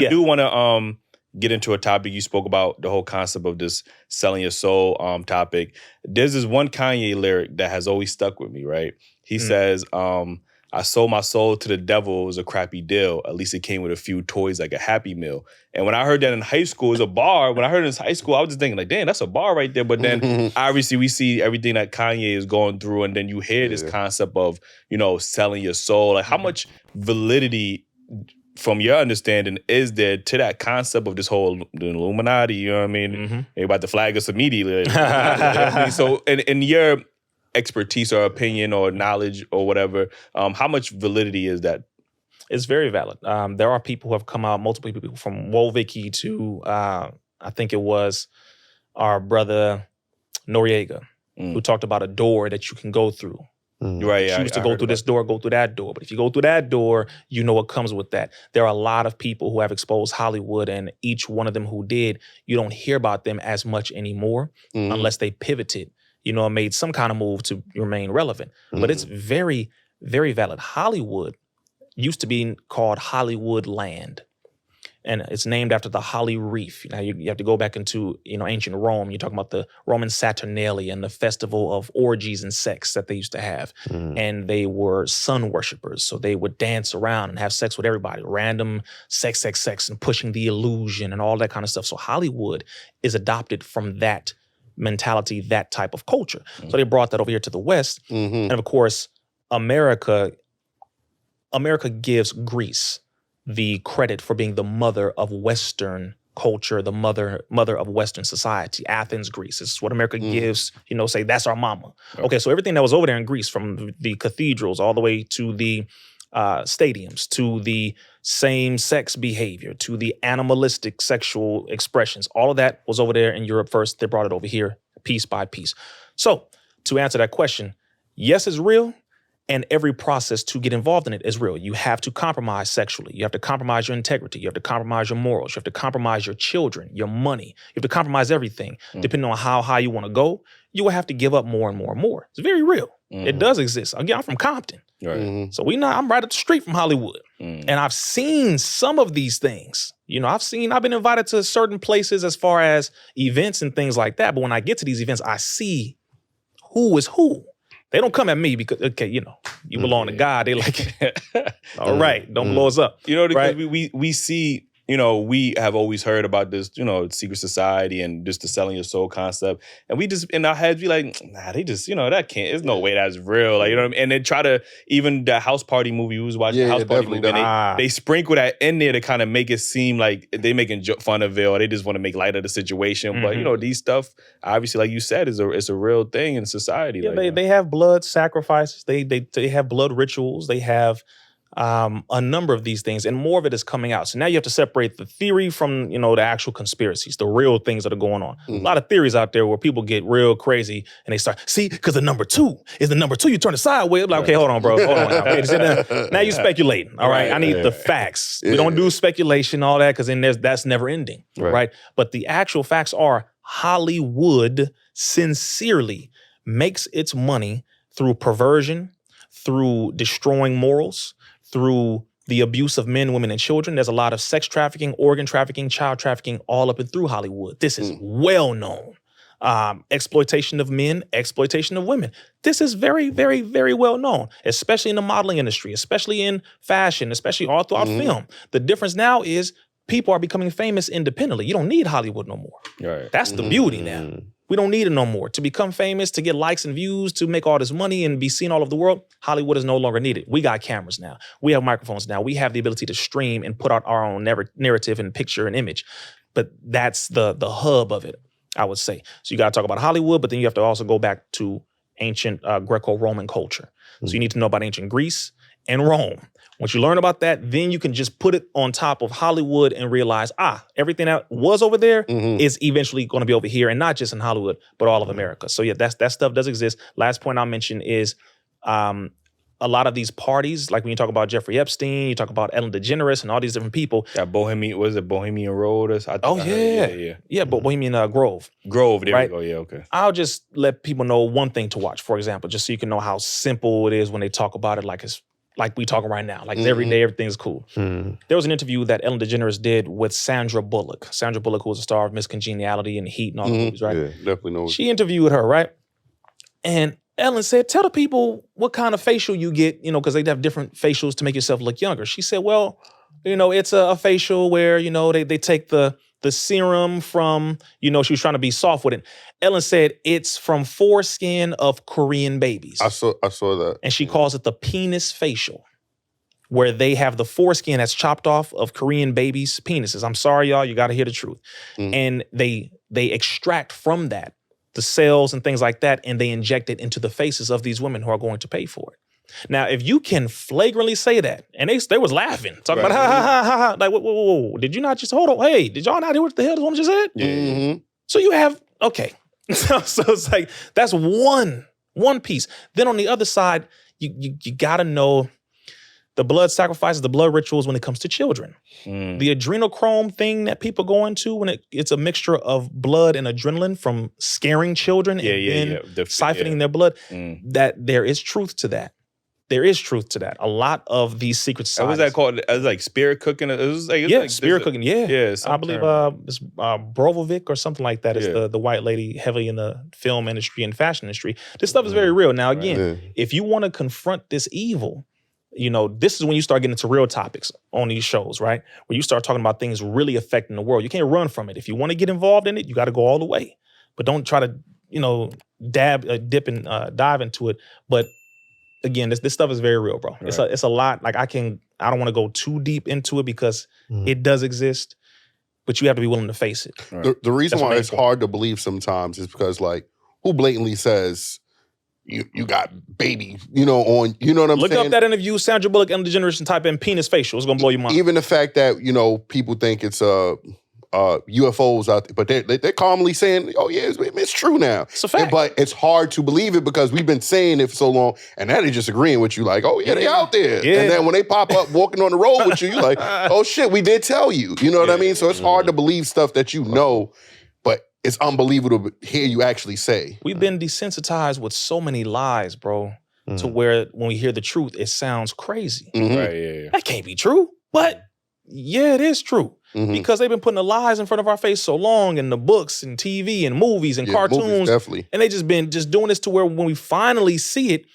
I do want to get into a topic you spoke about, the whole concept of this selling your soul topic. There's this one Kanye lyric that has always stuck with me, right? He says, I sold my soul to the devil. It was a crappy deal. At least it came with a few toys like a Happy Meal. And when I heard that in high school, it was a bar. When I heard it in high school, I was just thinking like, damn, that's a bar right there. But then obviously we see everything that Kanye is going through, and then you hear this concept of, selling your soul. Like how much validity from your understanding is there to that concept of this whole Illuminati, you know what I mean? They about to flag us immediately. So in your expertise or opinion or knowledge or whatever, how much validity is that? It's very valid. There are people who have come out, multiple people from Wolvicki to, I think it was our brother Noriega, who talked about a door that you can go through. Right, yeah, Choose to go through this door, go through that door. But if you go through that door, you know what comes with that. There are a lot of people who have exposed Hollywood, and each one of them who did, you don't hear about them as much anymore unless they pivoted, and made some kind of move to remain relevant. But it's very, very valid. Hollywood used to be called Hollywood Land. And it's named after the Holly Reef. Now you have to go back into ancient Rome. You're talking about the Roman Saturnalia and the festival of orgies and sex that they used to have. And they were sun worshipers. So they would dance around and have sex with everybody. Random sex, and pushing the illusion and all that kind of stuff. So Hollywood is adopted from that mentality, that type of culture. So they brought that over here to the West. And of course, America gives Greece the credit for being the mother of Western culture, the mother of Western society. Athens, Greece. This is what America gives, say that's our mama. Okay, so everything that was over there in Greece, from the cathedrals all the way to the stadiums, to the same-sex behavior, to the animalistic sexual expressions, all of that was over there in Europe first. They brought it over here piece by piece. So to answer that question, yes, it's real. And every process to get involved in it is real. You have to compromise sexually. You have to compromise your integrity. You have to compromise your morals. You have to compromise your children, your money. You have to compromise everything. Depending on how high you want to go, you will have to give up more and more and more. It's very real. It does exist. Again, I'm from Compton. Right. So I'm right up the street from Hollywood. And I've seen some of these things. I've been invited to certain places as far as events and things like that. But when I get to these events, I see who is who. They don't come at me because, okay, you belong to God. They like, all right, don't blow us up. Because right? we see, we have always heard about this, secret society and just the selling your soul concept. And we just, in our heads, be like, nah, they just, that can't, there's no way that's real. Like, what I mean? And then try to, even the House Party movie, we was watching the House Party movie, and they sprinkle that in there to kind of make it seem like they making fun of it, or they just want to make light of the situation. But, these stuff, obviously, like you said, it's a real thing in society. Yeah, they have blood sacrifices. They have blood rituals. They have a number of these things, and more of it is coming out. So now you have to separate the theory from, the actual conspiracies, the real things that are going on. A lot of theories out there where people get real crazy and they start, because the number two, you turn it sideways. I'm like, okay, hold on, bro. Hold on now. Wait, now you're speculating. All right. I need the facts. We don't do speculation, all that, because then that's never ending. Right. But the actual facts are Hollywood sincerely makes its money through perversion, through destroying morals, through the abuse of men, women, and children. There's a lot of sex trafficking, organ trafficking, child trafficking, all up and through Hollywood. This is well known. Exploitation of men, exploitation of women. This is very, very, very well known, especially in the modeling industry, especially in fashion, especially all throughout film. The difference now is people are becoming famous independently. You don't need Hollywood no more. Right. That's the beauty now. We don't need it no more. To become famous, to get likes and views, to make all this money and be seen all over the world, Hollywood is no longer needed. We got cameras now. We have microphones now. We have the ability to stream and put out our own narrative and picture and image. But that's the hub of it, I would say. So you got to talk about Hollywood, but then you have to also go back to ancient Greco-Roman culture. So you need to know about ancient Greece and Rome. Once you learn about that, then you can just put it on top of Hollywood and realize, everything that was over there is eventually going to be over here, and not just in Hollywood, but all of America. So yeah, that stuff does exist. Last point I'll mention is a lot of these parties, like when you talk about Jeffrey Epstein, you talk about Ellen DeGeneres and all these different people. Yeah, Bohemian Road? Bohemian Grove. Grove, there we go, yeah, okay. I'll just let people know one thing to watch, for example, just so you can know how simple it is when they talk about it like it's like we talking right now. Like every day, everything's cool. There was an interview that Ellen DeGeneres did with Sandra Bullock. Sandra Bullock, who was a star of Miss Congeniality and Heat and all the movies, right? Yeah, definitely know. She interviewed her, right? And Ellen said, tell the people what kind of facial you get, you know, because they have different facials to make yourself look younger. She said, well, you know, it's a facial where, you know, they take the serum from, you know, she was trying to be soft with it. Ellen said it's from foreskin of Korean babies. I saw that. And she calls it the penis facial, where they have the foreskin that's chopped off of Korean babies' penises. I'm sorry, y'all, you got to hear the truth. And they extract from that the cells and things like that, and they inject it into the faces of these women who are going to pay for it. Now, if you can flagrantly say that, and they was laughing, talking about, ha, ha, ha, ha, ha, like, whoa, did you not just, hold on, hey, did y'all not hear what the hell this woman just said? Yeah. So you have, okay. So it's like, that's one piece. Then on the other side, you got to know the blood sacrifices, the blood rituals when it comes to children. The adrenochrome thing that people go into when it's a mixture of blood and adrenaline from scaring children and then siphoning their blood, that there is truth to that. There is truth to that. A lot of these secret societies. What was that called? It was like spirit cooking. It was like, spirit cooking. Yeah. I believe it's Brovovic or something like that is the white lady heavily in the film industry and fashion industry. This stuff is very real. Now, again, if you want to confront this evil, you know, this is when you start getting into real topics on these shows, right? Where you start talking about things really affecting the world. You can't run from it. If you want to get involved in it, you got to go all the way. But don't try to, you know, dip and dive into it. But again, this stuff is very real, bro. Right. It's a lot. Like I don't want to go too deep into it because it does exist, but you have to be willing to face it. Right. The reason why it's hard to believe sometimes is because, like, who blatantly says you got baby, you know, on, you know what I'm saying? Look up that interview, Sandra Bullock, Ellen DeGeneres, and type in penis facial. It's going to blow your mind. Even the fact that, you know, people think it's UFOs out there, but they're calmly saying, oh yeah, it's true now. It's a fact. But it's hard to believe it because we've been saying it for so long, and now they're just agreeing with you like, oh yeah, they out there. Yeah. And then when they pop up walking on the road with you, you're like, oh shit, we did tell you. You know what I mean? So it's hard to believe stuff that you know, but it's unbelievable to hear you actually say. We've been desensitized with so many lies, bro, to where when we hear the truth, it sounds crazy. Right, That can't be true. But yeah, it is true. Because they've been putting the lies in front of our face so long in the books and TV and movies and cartoons. Movies, definitely. And they just been doing this to where when we finally see it,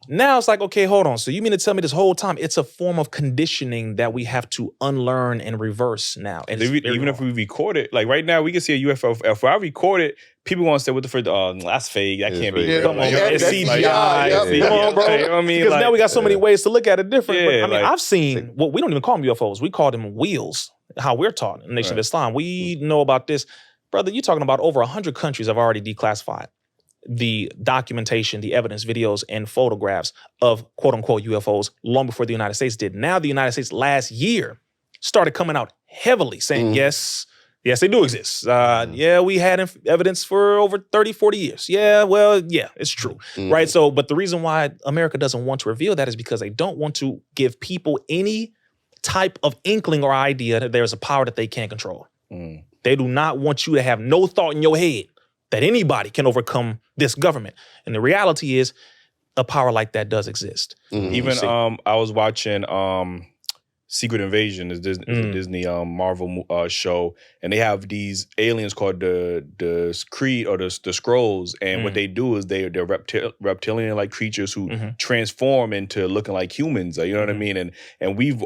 now it's like, okay, hold on. So you mean to tell me this whole time it's a form of conditioning that we have to unlearn and reverse now? And even if we record it, like right now, we can see a UFO. If I record it, people want to say, what the frick, that's fake. That can't be real. Come on, it's CGI. Come on, bro. I mean, because now we got so many ways to look at it different. Yeah, but, I mean, I've seen, well, we don't even call them UFOs. We call them wheels, how we're taught in the Nation of Islam. We know about this. Brother, you're talking about over 100 countries have already declassified the documentation, the evidence, videos, and photographs of quote-unquote UFOs long before the United States did. Now the United States last year started coming out heavily saying, yes, they do exist. Yeah, we had evidence for over 30, 40 years. Yeah, well, yeah, it's true, right? So, but the reason why America doesn't want to reveal that is because they don't want to give people any type of inkling or idea that there's a power that they can't control. They do not want you to have no thought in your head that anybody can overcome this government. And the reality is a power like that does exist. Even I was watching Secret Invasion, is Disney Marvel show, and they have these aliens called the Creed or the Skrulls, and what they do is they're reptilian-like creatures who transform into looking like humans. You know what I mean? And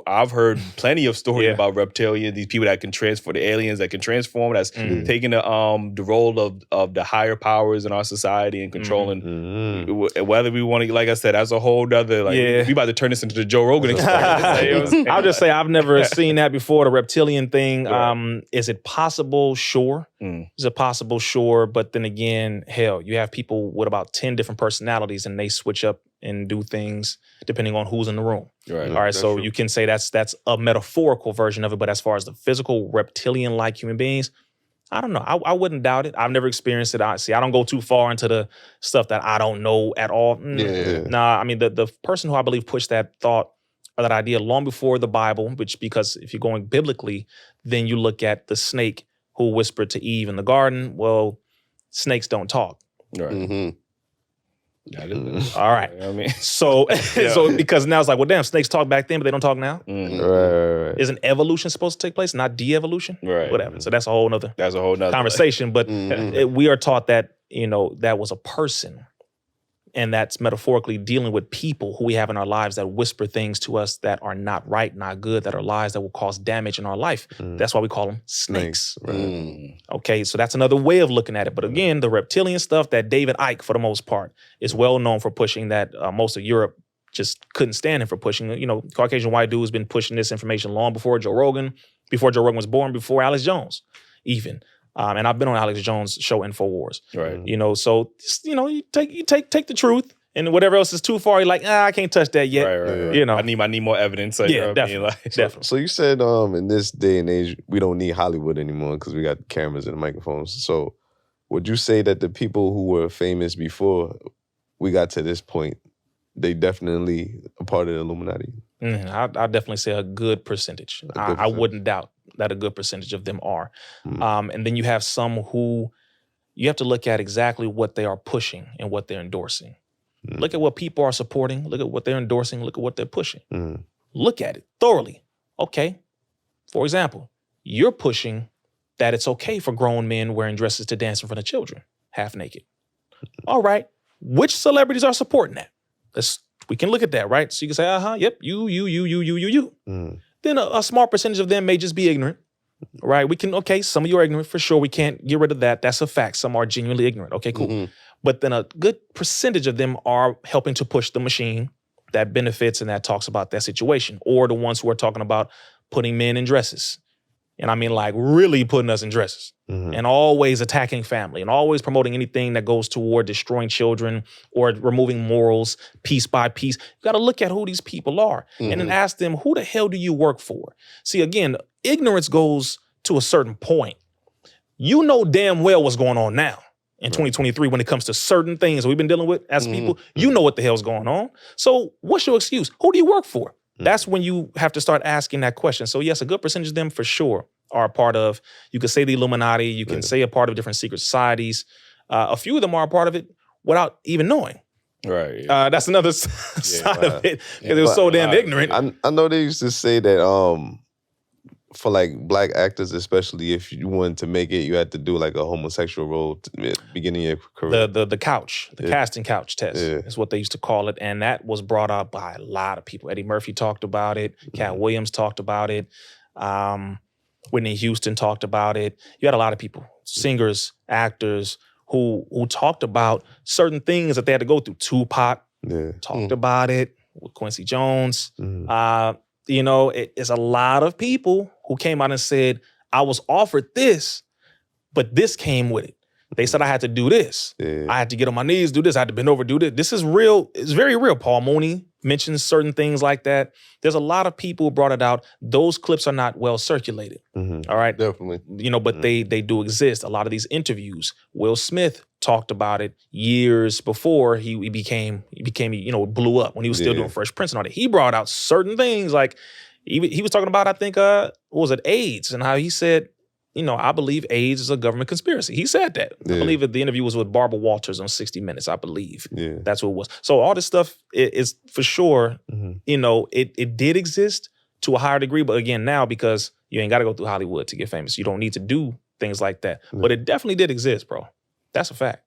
I've heard plenty of stories about reptilians, these people that can transform, the aliens that can transform, that's taking the role of the higher powers in our society and controlling whether we want to. Like I said, that's a whole other we about to turn this into the Joe Rogan experience. I'll just say I've never seen that before, the reptilian thing. Is it possible? Sure. Is it possible? Sure. But then again, hell, you have people with about 10 different personalities and they switch up and do things depending on who's in the room. Right. All right. So you can say that's a metaphorical version of it. But as far as the physical reptilian-like human beings, I don't know. I wouldn't doubt it. I've never experienced it. I don't go too far into the stuff that I don't know at all. Nah, I mean, the person who I believe pushed that thought or that idea long before the Bible, because if you're going biblically, then you look at the snake who whispered to Eve in the garden. Well, snakes don't talk. Right. All right. You know what I mean? So, so because now it's like, well, damn, snakes talk back then, but they don't talk now. Right. Isn't evolution supposed to take place, not de-evolution? Right. Whatever. So that's a whole nother conversation. But we are taught that, that was a person. And that's metaphorically dealing with people who we have in our lives that whisper things to us that are not right, not good, that are lies that will cause damage in our life. That's why we call them snakes. Okay, so that's another way of looking at it. But again, the reptilian stuff that David Icke, for the most part, is well known for pushing that most of Europe just couldn't stand him for pushing. Caucasian white dude has been pushing this information long before Joe Rogan was born, before Alex Jones, even. And I've been on Alex Jones' show InfoWars. Right. So you take the truth, and whatever else is too far, you're like, I can't touch that yet. Right. I need more evidence. Definitely. Definitely. So you said in this day and age, we don't need Hollywood anymore because we got cameras and microphones. So would you say that the people who were famous before we got to this point, they definitely a part of the Illuminati? I'd definitely say a good percentage. I wouldn't doubt that a good percentage of them are. And then you have some who you have to look at exactly what they are pushing and what they're endorsing. Look at what people are supporting. Look at what they're endorsing. Look at what they're pushing. Look at it thoroughly. Okay. For example, you're pushing that it's okay for grown men wearing dresses to dance in front of children, half naked. All right. Which celebrities are supporting that? We can look at that, right? So you can say, yep, you. Then a small percentage of them may just be ignorant, right? Some of you are ignorant for sure. We can't get rid of that. That's a fact. Some are genuinely ignorant. Okay, cool. But then a good percentage of them are helping to push the machine that benefits and that talks about that situation, or the ones who are talking about putting men in dresses. And I mean, like, really putting us in dresses and always attacking family and always promoting anything that goes toward destroying children or removing morals piece by piece. You got to look at who these people are and then ask them, who the hell do you work for? See, again, ignorance goes to a certain point. You know damn well what's going on now in 2023 when it comes to certain things we've been dealing with as people. You know what the hell's going on. So what's your excuse? Who do you work for? That's when you have to start asking that question. So yes, a good percentage of them for sure are a part of, you could say the Illuminati, you can say a part of different secret societies. A few of them are a part of it without even knowing. Right. That's another side of it, because it was so damn ignorant. I know they used to say that for like black actors, especially if you wanted to make it, you had to do like a homosexual role at the beginning of your career. The casting couch test is what they used to call it. And that was brought up by a lot of people. Eddie Murphy talked about it. Cat Williams talked about it. Whitney Houston talked about it. You had a lot of people, singers, actors, who talked about certain things that they had to go through. Tupac talked about it with Quincy Jones. It's a lot of people who came out and said, I was offered this, but this came with it. They said I had to do this. I had to get on my knees, do this. I had to bend over, do this. This is real. It's very real. Paul Mooney mentions certain things like that. There's a lot of people who brought it out. Those clips are not well circulated. All right? Definitely. But they do exist. A lot of these interviews. Will Smith talked about it years before he became blew up when he was still doing Fresh Prince and all that. He brought out certain things like he was talking about, I think, AIDS, and how he said, I believe AIDS is a government conspiracy. He said that. I believe that the interview was with Barbara Walters on 60 Minutes, I believe. That's what it was. So all this stuff is for sure, it did exist to a higher degree. But again, now, because you ain't got to go through Hollywood to get famous, you don't need to do things like that. But it definitely did exist, bro. That's a fact.